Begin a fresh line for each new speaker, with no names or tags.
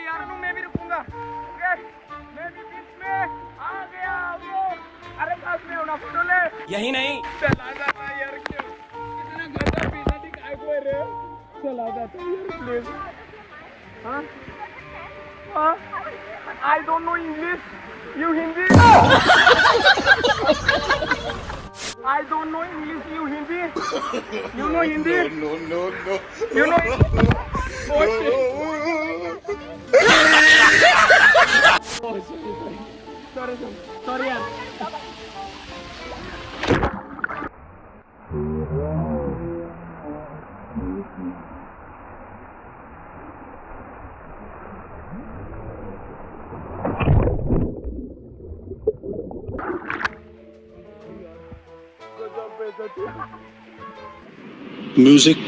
यार मैं भी रुकूंगा। ओके मैं भी बीच में आ गया वो। अरे पास में होना फोटो ले।
यही नहीं
चला जाता यार क्यों इतना गंदा पीना दिखाई कोई रे। चला जाता यार प्लीज। हाँ हाँ I don't know English. You Hindi? I don't know English. You Hindi? You know Hindi?
No.
You know Hindi? Oh shit. Oh sorry. Sorry यार.
Music.